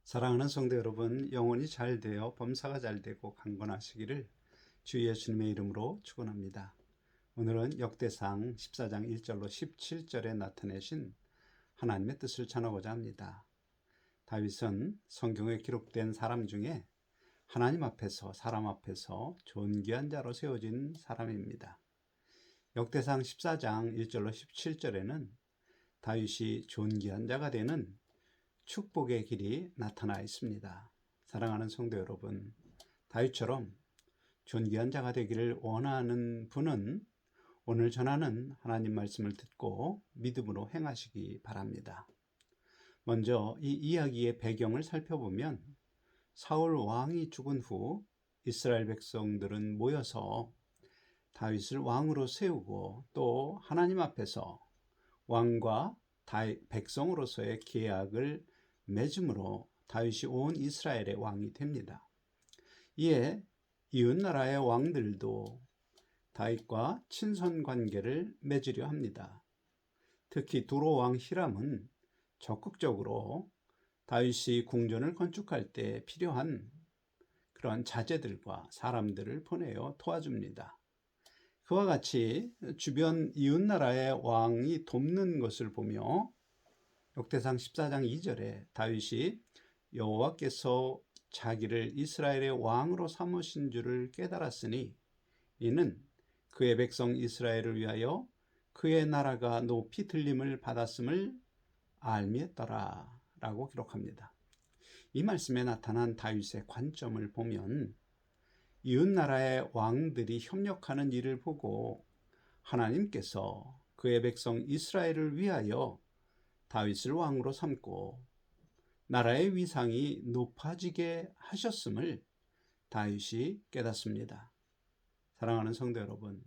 사랑하는 성도 여러분, 영혼이 잘 되어 범사가 잘 되고 강건하시기를 주 예수님의 이름으로 축원합니다. 오늘은 역대상 14장 1절로 17절에 나타내신 하나님의 뜻을 전하고자 합니다. 다윗은 성경에 기록된 사람 중에 하나님 앞에서 사람 앞에서 존귀한 자로 세워진 사람입니다. 역대상 14장 1절로 17절에는 다윗이 존귀한 자가 되는 축복의 길이 나타나 있습니다. 사랑하는 성도 여러분, 다윗처럼 존귀한 자가 되기를 원하는 분은 오늘 전하는 하나님 말씀을 듣고 믿음으로 행하시기 바랍니다. 먼저 이 이야기의 배경을 살펴보면 사울 왕이 죽은 후 이스라엘 백성들은 모여서 다윗을 왕으로 세우고 또 하나님 앞에서 왕과 백성으로서의 계약을 맺음으로 다윗이 온 이스라엘의 왕이 됩니다. 이에 이웃나라의 왕들도 다윗과 친선 관계를 맺으려 합니다. 특히 두로 왕 히람은 적극적으로 다윗이 궁전을 건축할 때 필요한 그런 자재들과 사람들을 보내어 도와줍니다. 그와 같이 주변 이웃나라의 왕이 돕는 것을 보며 역대상 14장 2절에 다윗이 여호와께서 자기를 이스라엘의 왕으로 삼으신 줄을 깨달았으니 이는 그의 백성 이스라엘을 위하여 그의 나라가 높이 들림을 받았음을 알미했더라 라고 기록합니다. 이 말씀에 나타난 다윗의 관점을 보면 이웃나라의 왕들이 협력하는 일을 보고 하나님께서 그의 백성 이스라엘을 위하여 다윗을 왕으로 삼고 나라의 위상이 높아지게 하셨음을 다윗이 깨닫습니다. 사랑하는 성도 여러분,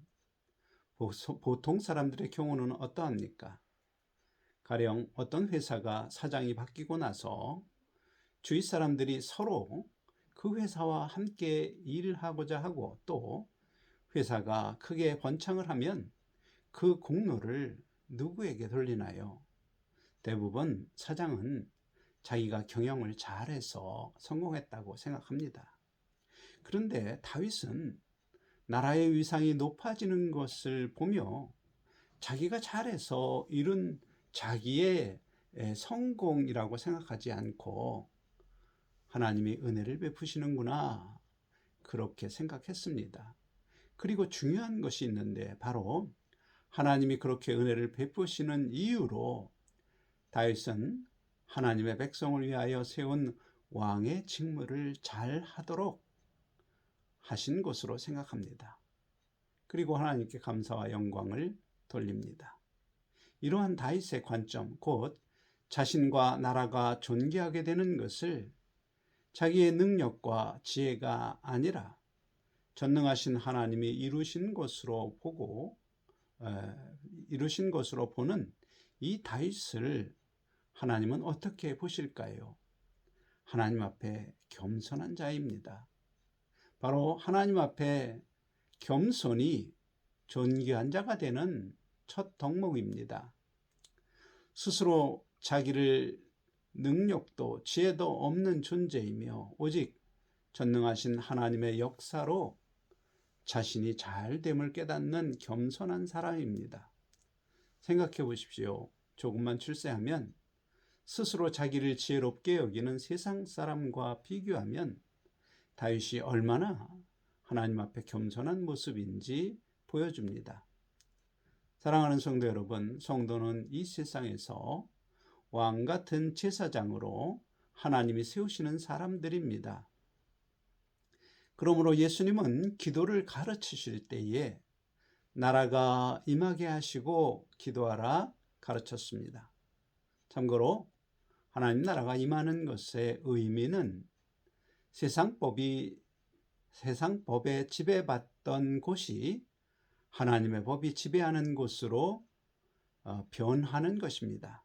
보통 사람들의 경우는 어떠합니까? 가령 어떤 회사가 사장이 바뀌고 나서 주위 사람들이 서로 그 회사와 함께 일을 하고자 하고 또 회사가 크게 번창을 하면 그 공로를 누구에게 돌리나요? 대부분 사장은 자기가 경영을 잘해서 성공했다고 생각합니다. 그런데 다윗은 나라의 위상이 높아지는 것을 보며 자기가 잘해서 이룬 자기의 성공이라고 생각하지 않고 하나님이 은혜를 베푸시는구나 그렇게 생각했습니다. 그리고 중요한 것이 있는데 바로 하나님이 그렇게 은혜를 베푸시는 이유로 다윗은 하나님의 백성을 위하여 세운 왕의 직무를 잘 하도록 하신 것으로 생각합니다. 그리고 하나님께 감사와 영광을 돌립니다. 이러한 다윗의 관점, 곧 자신과 나라가 존귀하게 되는 것을 자기의 능력과 지혜가 아니라 전능하신 하나님이 이루신 것으로 보는 이 다윗을 하나님은 어떻게 보실까요? 하나님 앞에 겸손한 자입니다. 바로 하나님 앞에 겸손이 존귀한 자가 되는 첫 덕목입니다. 스스로 자기를 능력도 지혜도 없는 존재이며 오직 전능하신 하나님의 역사로 자신이 잘됨을 깨닫는 겸손한 사람입니다. 생각해 보십시오. 조금만 출세하면 스스로 자기를 지혜롭게 여기는 세상 사람과 비교하면 다윗이 얼마나 하나님 앞에 겸손한 모습인지 보여줍니다. 사랑하는 성도 여러분, 성도는 이 세상에서 왕 같은 제사장으로 하나님이 세우시는 사람들입니다. 그러므로 예수님은 기도를 가르치실 때에 나라가 임하게 하시고 기도하라 가르쳤습니다. 참고로 하나님 나라가 임하는 것의 의미는 세상 법에 지배받던 곳이 하나님의 법이 지배하는 곳으로 변하는 것입니다.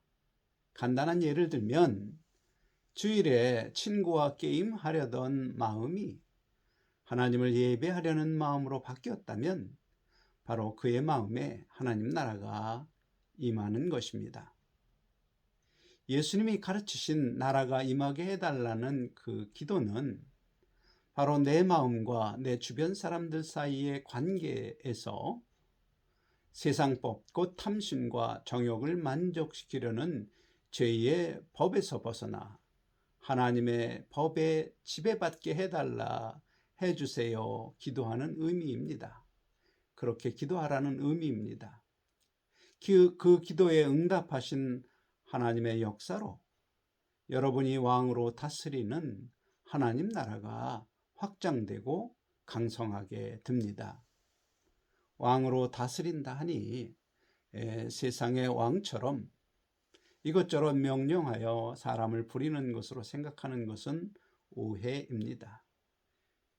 간단한 예를 들면 주일에 친구와 게임하려던 마음이 하나님을 예배하려는 마음으로 바뀌었다면 바로 그의 마음에 하나님 나라가 임하는 것입니다. 예수님이 가르치신 나라가 임하게 해달라는 그 기도는 바로 내 마음과 내 주변 사람들 사이의 관계에서 세상법, 곧 탐심과 정욕을 만족시키려는 죄의 법에서 벗어나 하나님의 법에 지배받게 해달라, 해주세요 기도하는 의미입니다. 그렇게 기도하라는 의미입니다. 그 기도에 응답하신 하나님의 역사로 여러분이 왕으로 다스리는 하나님 나라가 확장되고 강성하게 됩니다. 왕으로 다스린다 하니 세상의 왕처럼 이것저것 명령하여 사람을 부리는 것으로 생각하는 것은 오해입니다.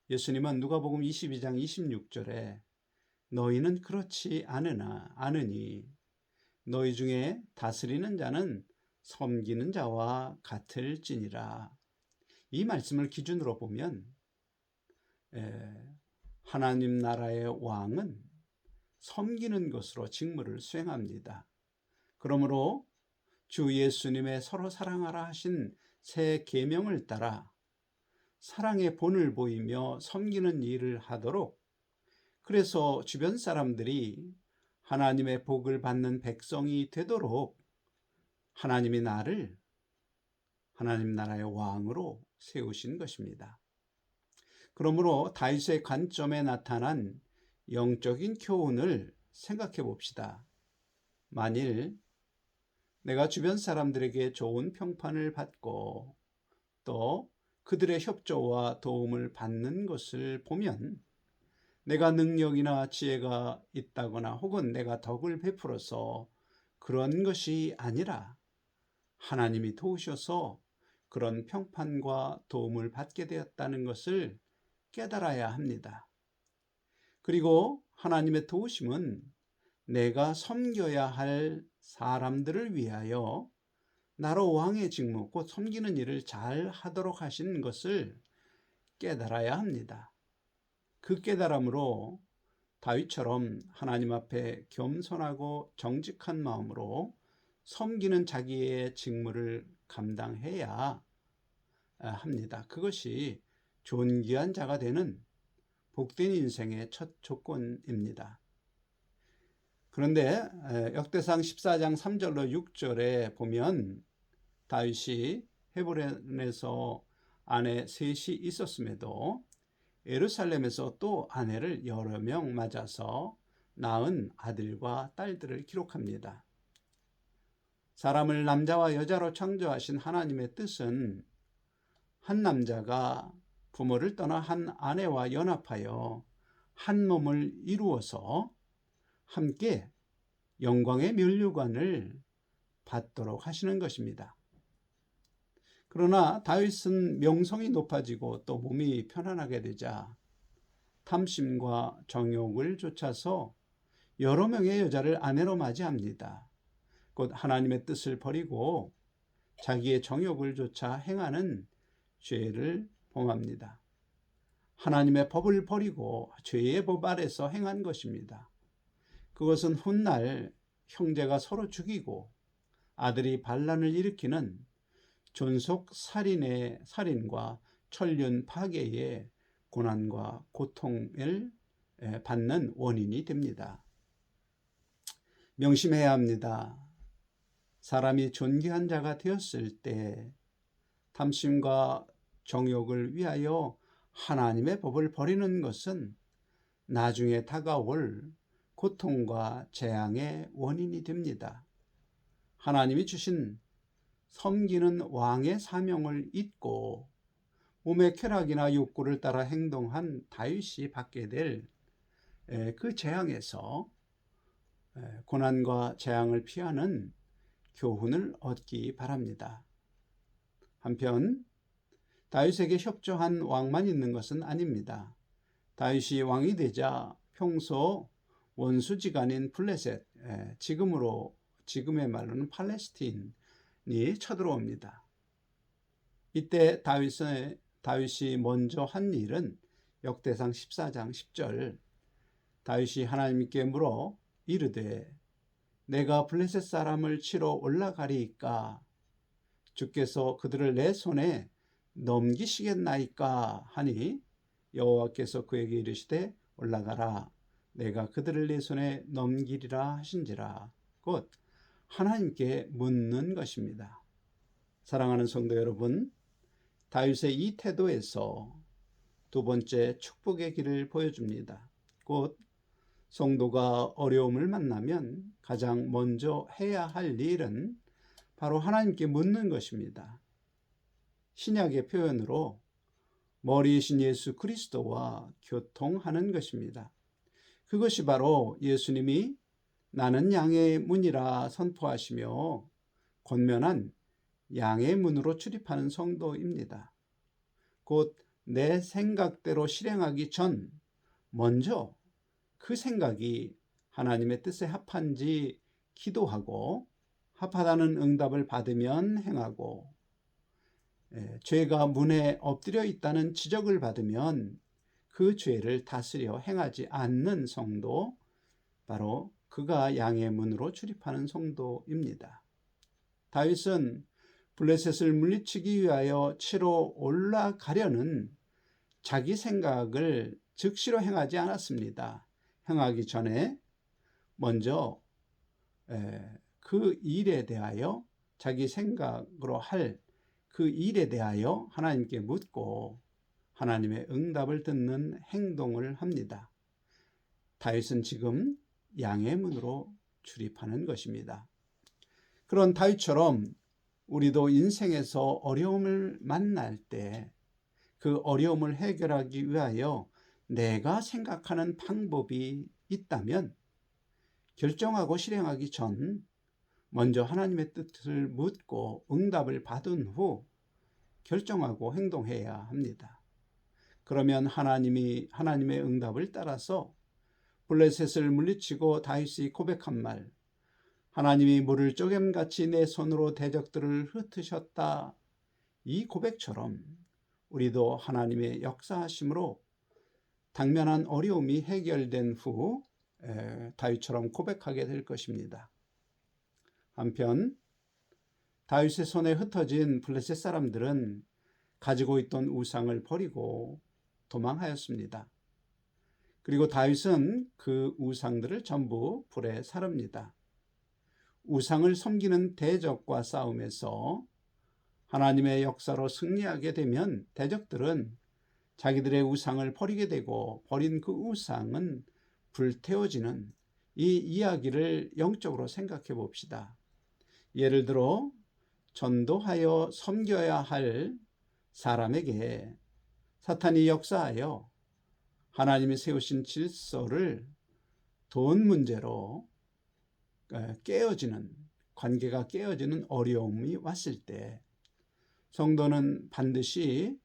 예수님은 누가복음 22장 26절에 너희는 그렇지 않으니 너희 중에 다스리는 자는 섬기는 자와 같을지니라. 이 말씀을 기준으로 보면 하나님 나라의 왕은 섬기는 것으로 직무를 수행합니다. 그러므로 주 예수님의 서로 사랑하라 하신 새 계명을 따라 사랑의 본을 보이며 섬기는 일을 하도록, 그래서 주변 사람들이 하나님의 복을 받는 백성이 되도록 하나님이 나를 하나님 나라의 왕으로 세우신 것입니다. 그러므로 다윗의 관점에 나타난 영적인 교훈을 생각해 봅시다. 만일 내가 주변 사람들에게 좋은 평판을 받고 또 그들의 협조와 도움을 받는 것을 보면 내가 능력이나 지혜가 있다거나 혹은 내가 덕을 베풀어서 그런 것이 아니라 하나님이 도우셔서 그런 평판과 도움을 받게 되었다는 것을 깨달아야 합니다. 그리고 하나님의 도우심은 내가 섬겨야 할 사람들을 위하여 나로 왕의 직무, 곧 섬기는 일을 잘 하도록 하신 것을 깨달아야 합니다. 그 깨달음으로 다윗처럼 하나님 앞에 겸손하고 정직한 마음으로 섬기는 자기의 직무를 감당해야 합니다. 그것이 존귀한 자가 되는 복된 인생의 첫 조건입니다. 그런데 역대상 14장 3절로 6절에 보면 다윗이 헤브론에서 아내 셋이 있었음에도 예루살렘에서 또 아내를 여러 명 맞아서 낳은 아들과 딸들을 기록합니다. 사람을 남자와 여자로 창조하신 하나님의 뜻은 한 남자가 부모를 떠나 한 아내와 연합하여 한 몸을 이루어서 함께 영광의 면류관을 받도록 하시는 것입니다. 그러나 다윗은 명성이 높아지고 또 몸이 편안하게 되자 탐심과 정욕을 쫓아서 여러 명의 여자를 아내로 맞이합니다. 곧 하나님의 뜻을 버리고 자기의 정욕을 쫓아 행하는 죄를 범합니다. 하나님의 법을 버리고 죄의 법 아래서 행한 것입니다. 그것은 훗날 형제가 서로 죽이고 아들이 반란을 일으키는 존속 살인과 천륜 파괴의 고난과 고통을 받는 원인이 됩니다. 명심해야 합니다. 사람이 존귀한 자가 되었을 때 탐심과 정욕을 위하여 하나님의 법을 버리는 것은 나중에 다가올 고통과 재앙의 원인이 됩니다. 하나님이 주신 섬기는 왕의 사명을 잊고 몸의 쾌락이나 욕구를 따라 행동한 다윗이 받게 될 그 재앙에서 고난과 재앙을 피하는 교훈을 얻기 바랍니다. 한편 다윗에게 협조한 왕만 있는 것은 아닙니다. 다윗이 왕이 되자 평소 원수지간인 블레셋, 지금의 말로는 팔레스틴이 쳐들어옵니다. 이때 다윗이 먼저 한 일은 역대상 14장 10절, 다윗이 하나님께 물어 이르되 내가 블레셋 사람을 치러 올라가리이까 주께서 그들을 내 손에 넘기시겠나이까 하니 여호와께서 그에게 이르시되 올라가라 내가 그들을 내 손에 넘기리라 하신지라. 곧 하나님께 묻는 것입니다. 사랑하는 성도 여러분, 다윗의 이 태도에서 두 번째 축복의 길을 보여줍니다. 곧 성도가 어려움을 만나면 가장 먼저 해야 할 일은 바로 하나님께 묻는 것입니다. 신약의 표현으로 머리이신 예수 그리스도와 교통하는 것입니다. 그것이 바로 예수님이 나는 양의 문이라 선포하시며 권면한 양의 문으로 출입하는 성도입니다. 곧 내 생각대로 실행하기 전 먼저 그 생각이 하나님의 뜻에 합한지 기도하고 합하다는 응답을 받으면 행하고 죄가 문에 엎드려 있다는 지적을 받으면 그 죄를 다스려 행하지 않는 성도, 바로 그가 양의 문으로 출입하는 성도입니다. 다윗은 블레셋을 물리치기 위하여 치러 올라가려는 자기 생각을 즉시로 행하지 않았습니다. 행하기 전에 먼저 그 일에 대하여 자기 생각으로 할 그 일에 대하여 하나님께 묻고 하나님의 응답을 듣는 행동을 합니다. 다윗은 지금 양의 문으로 출입하는 것입니다. 그런 다윗처럼 우리도 인생에서 어려움을 만날 때 그 어려움을 해결하기 위하여 내가 생각하는 방법이 있다면 결정하고 실행하기 전 먼저 하나님의 뜻을 묻고 응답을 받은 후 결정하고 행동해야 합니다. 그러면 하나님의 응답을 따라서 블레셋을 물리치고 다윗이 고백한 말, 하나님이 물을 쪼개같이 내 손으로 대적들을 흩으셨다. 이 고백처럼 우리도 하나님의 역사하심으로 당면한 어려움이 해결된 후 다윗처럼 고백하게 될 것입니다. 한편 다윗의 손에 흩어진 블레셋 사람들은 가지고 있던 우상을 버리고 도망하였습니다. 그리고 다윗은 그 우상들을 전부 불에 사릅니다. 우상을 섬기는 대적과 싸움에서 하나님의 역사로 승리하게 되면 대적들은 자기들의 우상을 버리게 되고 버린 그 우상은 불태워지는 이 이야기를 영적으로 생각해 봅시다. 예를 들어 전도하여 섬겨야 할 사람에게 사탄이 역사하여 하나님이 세우신 질서를 돈 문제로 관계가 깨어지는 어려움이 왔을 때 성도는 반드시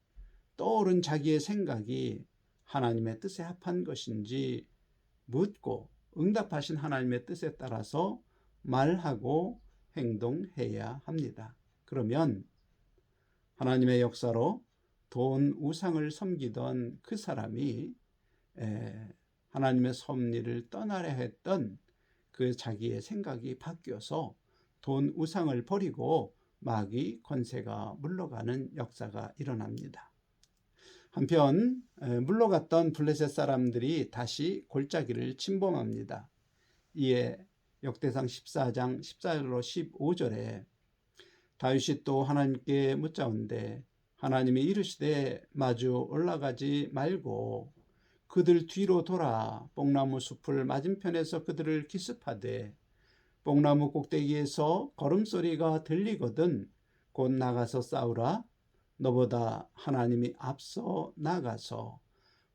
떠오른 자기의 생각이 하나님의 뜻에 합한 것인지 묻고 응답하신 하나님의 뜻에 따라서 말하고 행동해야 합니다. 그러면 하나님의 역사로 돈 우상을 섬기던 그 사람이 하나님의 섭리를 떠나려 했던 그 자기의 생각이 바뀌어서 돈 우상을 버리고 마귀 권세가 물러가는 역사가 일어납니다. 한편 물러갔던 블레셋 사람들이 다시 골짜기를 침범합니다. 이에 역대상 14장 14절로 15절에 다윗이 또 하나님께 묻자온대 하나님이 이르시되 마주 올라가지 말고 그들 뒤로 돌아 뽕나무 숲을 맞은편에서 그들을 기습하되 뽕나무 꼭대기에서 걸음소리가 들리거든 곧 나가서 싸우라. 너보다 하나님이 앞서 나가서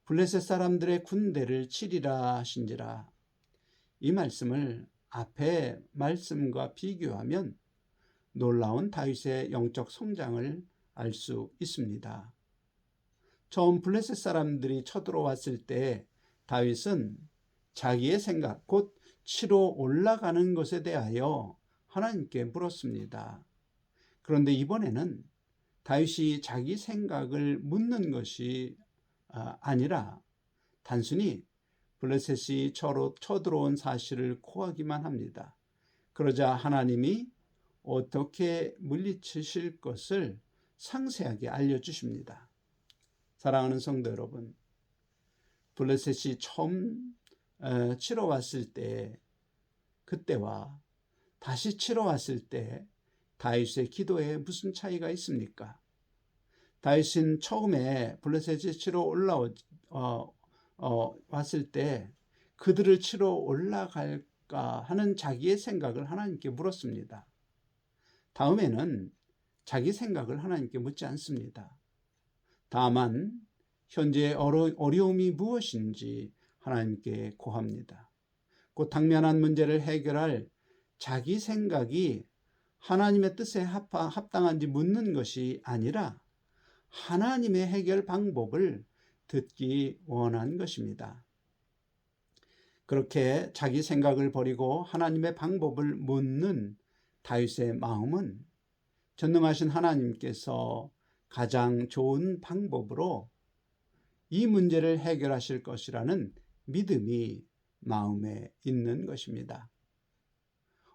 블레셋 사람들의 군대를 치리라 하신지라. 이 말씀을 앞의 말씀과 비교하면 놀라운 다윗의 영적 성장을 알 수 있습니다. 처음 블레셋 사람들이 쳐들어왔을 때 다윗은 자기의 생각, 곧 치러 올라가는 것에 대하여 하나님께 물었습니다. 그런데 이번에는 다윗이 자기 생각을 묻는 것이 아니라 단순히 블레셋이 쳐들어온 사실을 고하기만 합니다. 그러자 하나님이 어떻게 물리치실 것을 상세하게 알려주십니다. 사랑하는 성도 여러분, 블레셋이 처음 치러 왔을 때, 그때와 다시 치러 왔을 때 다윗의 기도에 무슨 차이가 있습니까? 다윗은 처음에 블레셋이 치러 왔을 때 그들을 치러 올라갈까 하는 자기의 생각을 하나님께 물었습니다. 다음에는 자기 생각을 하나님께 묻지 않습니다. 다만 현재의 어려움이 무엇인지 하나님께 고합니다. 곧 당면한 문제를 해결할 자기 생각이 하나님의 뜻에 합당한지 묻는 것이 아니라 하나님의 해결 방법을 듣기 원한 것입니다. 그렇게 자기 생각을 버리고 하나님의 방법을 묻는 다윗의 마음은 전능하신 하나님께서 가장 좋은 방법으로 이 문제를 해결하실 것이라는 믿음이 마음에 있는 것입니다.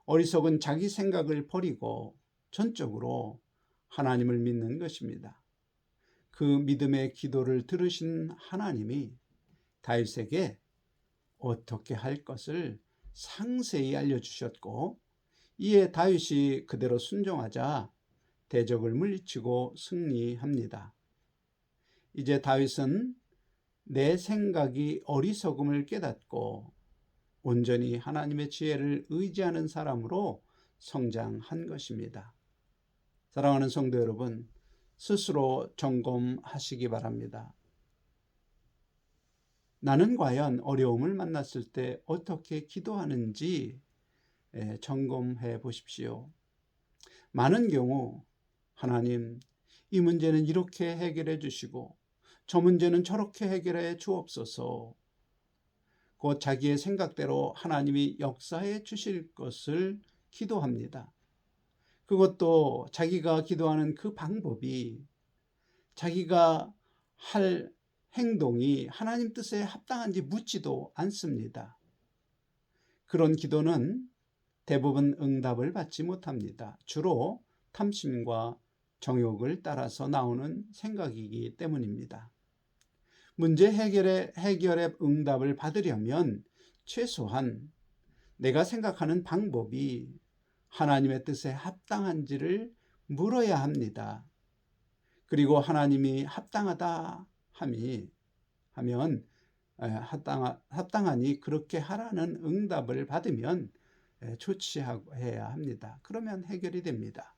어리석은 자기 생각을 버리고 전적으로 하나님을 믿는 것입니다. 그 믿음의 기도를 들으신 하나님이 다윗에게 어떻게 할 것을 상세히 알려주셨고, 이에 다윗이 그대로 순종하자 대적을 물리치고 승리합니다. 이제 다윗은 내 생각이 어리석음을 깨닫고 온전히 하나님의 지혜를 의지하는 사람으로 성장한 것입니다. 사랑하는 성도 여러분, 스스로 점검하시기 바랍니다. 나는 과연 어려움을 만났을 때 어떻게 기도하는지 점검해 보십시오. 많은 경우 하나님, 이 문제는 이렇게 해결해 주시고 저 문제는 저렇게 해결해 주옵소서. 곧 자기의 생각대로 하나님이 역사해 주실 것을 기도합니다. 그것도 자기가 기도하는 그 방법이, 자기가 할 행동이 하나님 뜻에 합당한지 묻지도 않습니다. 그런 기도는 대부분 응답을 받지 못합니다. 주로 탐심과 정욕을 따라서 나오는 생각이기 때문입니다. 문제 해결의 응답을 받으려면 최소한 내가 생각하는 방법이 하나님의 뜻에 합당한지를 물어야 합니다. 그리고 하나님이 합당하다 하면 합당하니 그렇게 하라는 응답을 받으면 조치해야 합니다. 그러면 해결이 됩니다.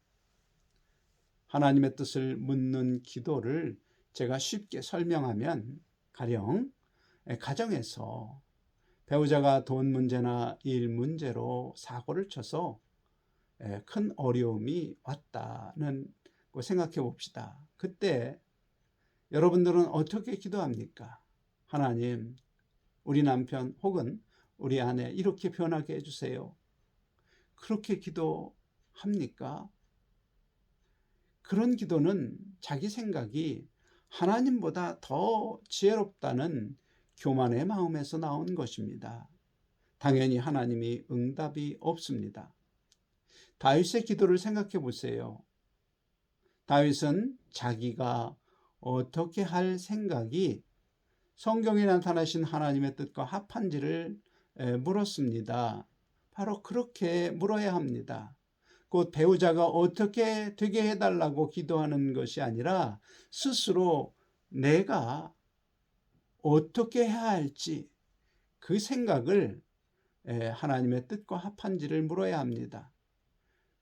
하나님의 뜻을 묻는 기도를 제가 쉽게 설명하면, 가령 가정에서 배우자가 돈 문제나 일 문제로 사고를 쳐서 큰 어려움이 왔다는 거 생각해 봅시다. 그때 여러분들은 어떻게 기도합니까? 하나님, 우리 남편 혹은 우리 아내 이렇게 변하게 해주세요. 그렇게 기도합니까? 그런 기도는 자기 생각이 하나님보다 더 지혜롭다는 교만의 마음에서 나온 것입니다. 당연히 하나님이 응답이 없습니다. 다윗의 기도를 생각해 보세요. 다윗은 자기가 어떻게 할 생각이 성경에 나타나신 하나님의 뜻과 합한지를 물었습니다. 바로 그렇게 물어야 합니다. 곧 배우자가 어떻게 되게 해달라고 기도하는 것이 아니라 스스로 내가 어떻게 해야 할지 그 생각을 하나님의 뜻과 합한지를 물어야 합니다.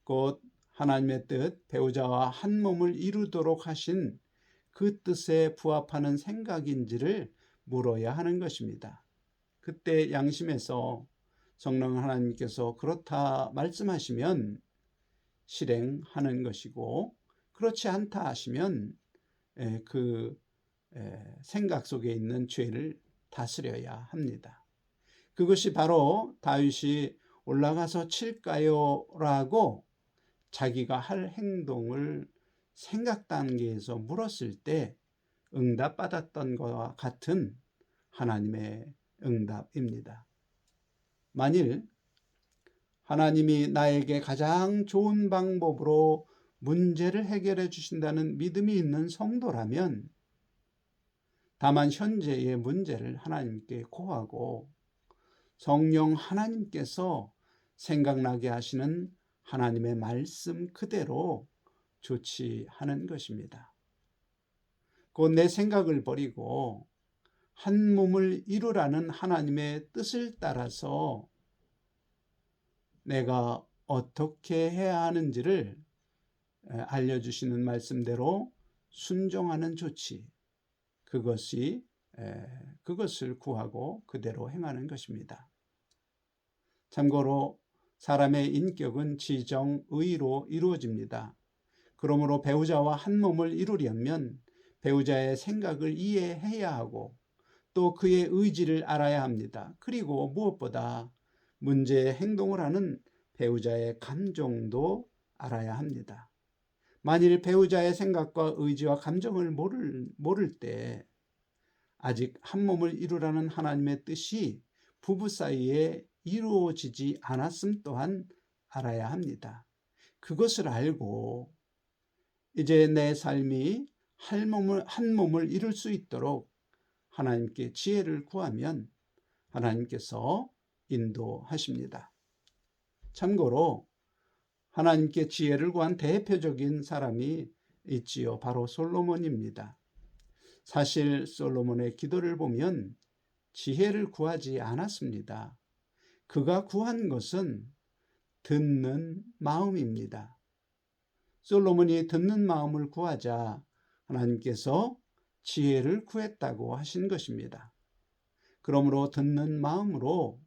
곧 하나님의 뜻, 배우자와 한 몸을 이루도록 하신 그 뜻에 부합하는 생각인지를 물어야 하는 것입니다. 그때 양심에서 성령 하나님께서 그렇다 말씀하시면 실행하는 것이고, 그렇지 않다 하시면 그 생각 속에 있는 죄를 다스려야 합니다. 그것이 바로 다윗이 올라가서 칠까요? 라고 자기가 할 행동을 생각 단계에서 물었을 때 응답받았던 것과 같은 하나님의 응답입니다. 만일 하나님이 나에게 가장 좋은 방법으로 문제를 해결해 주신다는 믿음이 있는 성도라면 다만 현재의 문제를 하나님께 고하고 성령 하나님께서 생각나게 하시는 하나님의 말씀 그대로 조치하는 것입니다. 곧 내 생각을 버리고 한 몸을 이루라는 하나님의 뜻을 따라서 내가 어떻게 해야 하는지를 알려주시는 말씀대로 순종하는 조치, 그것을 구하고 그대로 행하는 것입니다. 참고로 사람의 인격은 지정의로 이루어집니다. 그러므로 배우자와 한 몸을 이루려면 배우자의 생각을 이해해야 하고 또 그의 의지를 알아야 합니다. 그리고 무엇보다 문제의 행동을 하는 배우자의 감정도 알아야 합니다. 만일 배우자의 생각과 의지와 감정을 모를 때 아직 한 몸을 이루라는 하나님의 뜻이 부부 사이에 이루어지지 않았음 또한 알아야 합니다. 그것을 알고 이제 내 삶이 한 몸을 이룰 수 있도록 하나님께 지혜를 구하면 하나님께서 인도하십니다. 참고로 하나님께 지혜를 구한 대표적인 사람이 있지요. 바로 솔로몬입니다. 사실 솔로몬의 기도를 보면 지혜를 구하지 않았습니다. 그가 구한 것은 듣는 마음입니다. 솔로몬이 듣는 마음을 구하자 하나님께서 지혜를 구했다고 하신 것입니다. 그러므로 듣는 마음으로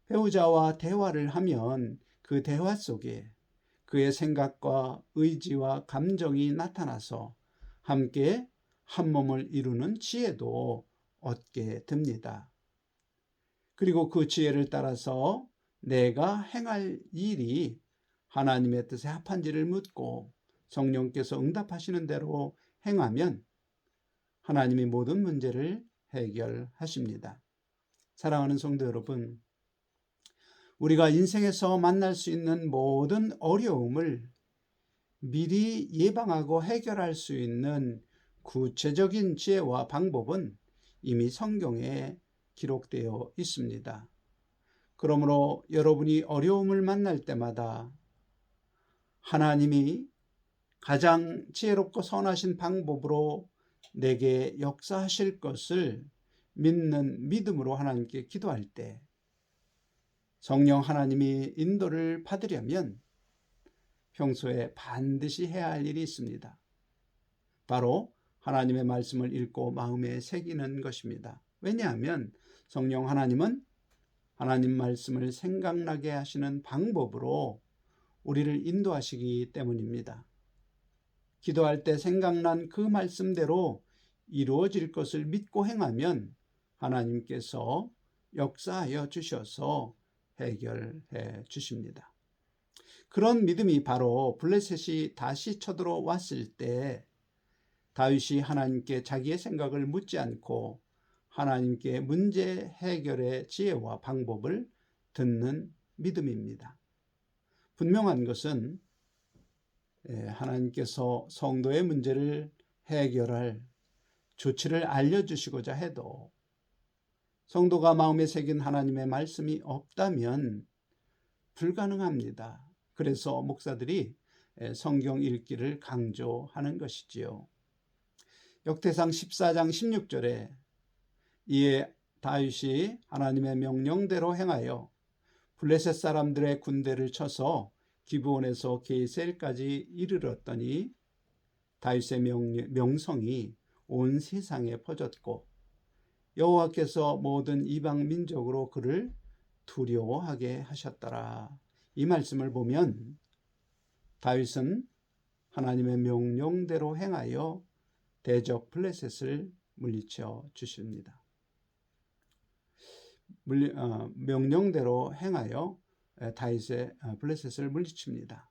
배우자와 대화를 하면 그 대화 속에 그의 생각과 의지와 감정이 나타나서 함께 한 몸을 이루는 지혜도 얻게 됩니다. 그리고 그 지혜를 따라서 내가 행할 일이 하나님의 뜻에 합한지를 묻고 성령께서 응답하시는 대로 행하면 하나님이 모든 문제를 해결하십니다. 사랑하는 성도 여러분, 우리가 인생에서 만날 수 있는 모든 어려움을 미리 예방하고 해결할 수 있는 구체적인 지혜와 방법은 이미 성경에 기록되어 있습니다. 그러므로 여러분이 어려움을 만날 때마다 하나님이 가장 지혜롭고 선하신 방법으로 내게 역사하실 것을 믿는 믿음으로 하나님께 기도할 때 성령 하나님이 인도를 받으려면 평소에 반드시 해야 할 일이 있습니다. 바로 하나님의 말씀을 읽고 마음에 새기는 것입니다. 왜냐하면 성령 하나님은 하나님 말씀을 생각나게 하시는 방법으로 우리를 인도하시기 때문입니다. 기도할 때 생각난 그 말씀대로 이루어질 것을 믿고 행하면 하나님께서 역사하여 주셔서 해결해 주십니다. 그런 믿음이 바로 블레셋이 다시 쳐들어왔을 때 다윗이 하나님께 자기의 생각을 묻지 않고 하나님께 문제 해결의 지혜와 방법을 듣는 믿음입니다. 분명한 것은 하나님께서 성도의 문제를 해결할 조치를 알려주시고자 해도 성도가 마음에 새긴 하나님의 말씀이 없다면 불가능합니다. 그래서 목사들이 성경 읽기를 강조하는 것이지요. 역대상 14장 16절에 이에 다윗이 하나님의 명령대로 행하여 블레셋 사람들의 군대를 쳐서 기브온에서 게셀까지 이르렀더니 다윗의 명성이 온 세상에 퍼졌고 여호와께서 모든 이방 민족으로 그를 두려워하게 하셨더라. 이 말씀을 보면 다윗은 하나님의 명령대로 행하여 대적 블레셋을 물리쳐 주십니다. 명령대로 행하여 다윗의 블레셋을 물리칩니다.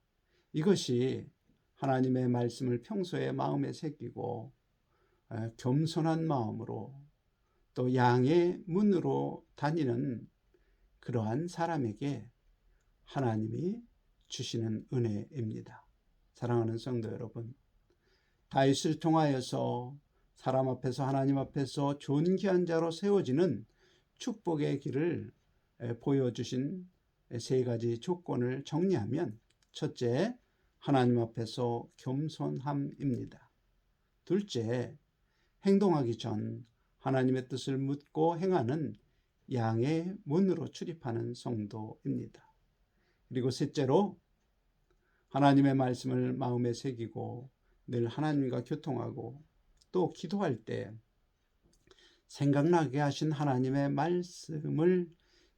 이것이 하나님의 말씀을 평소에 마음에 새기고 겸손한 마음으로 또 양의 문으로 다니는 그러한 사람에게 하나님이 주시는 은혜입니다. 사랑하는 성도 여러분, 다윗을 통하여서 사람 앞에서 하나님 앞에서 존귀한 자로 세워지는 축복의 길을 보여주신 세 가지 조건을 정리하면, 첫째, 하나님 앞에서 겸손함입니다. 둘째, 행동하기 전 하나님의 뜻을 묻고 행하는 양의 문으로 출입하는 성도입니다. 그리고 셋째로, 하나님의 말씀을 마음에 새기고 늘 하나님과 교통하고 또 기도할 때 생각나게 하신 하나님의 말씀을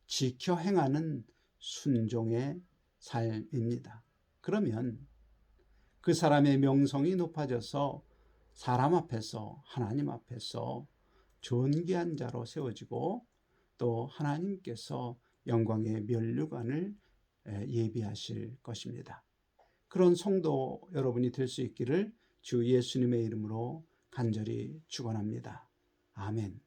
지켜 행하는 순종의 삶입니다. 그러면 그 사람의 명성이 높아져서 사람 앞에서, 하나님 앞에서 존귀한 자로 세워지고 또 하나님께서 영광의 면류관을 예비하실 것입니다. 그런 성도 여러분이 될 수 있기를 주 예수님의 이름으로 간절히 축원합니다. 아멘.